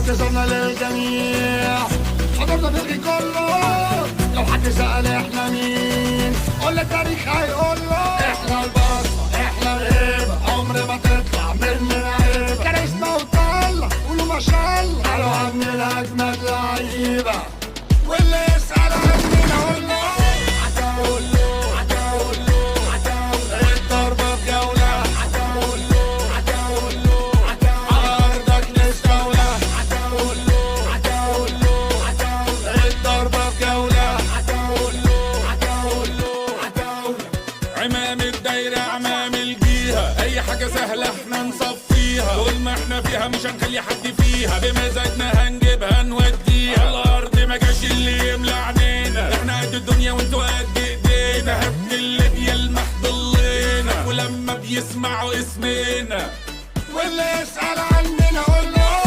انتصرنا للجميع، حضرنا في كله. لو حد سأل احنا مين، قول التاريخ هيقول له احنا البصمة، احنا الهيبة، عمر ما تطلع مننا عيبة. كاريزما وطلة، قولوا ما شاء الله، قالوا عننا أجمد لعيبة. واللي يسأل عننا قول له هتقول له هتقول له هتقول الضربة في جولة، هتقول له هتقول له على أرضك نستولى، هتقول له هتقول له هتقول الضربة في جولة، هتقول له هتقول له هتقول. عمام الدايرة عمام الجيهة، أي حاجة سهلة احنا نصفيها، طول ما احنا فيها مش هنخلي حد فيها، بمزاجنا هنجيبها نوديها. على الأرض ما جاش اللي يملى عنينا، احنا قد الدنيا وانتوا قد ايدينا، هبد الليبيا المحضلينا ولما بيسمعوا اسمنا. واللي يسأل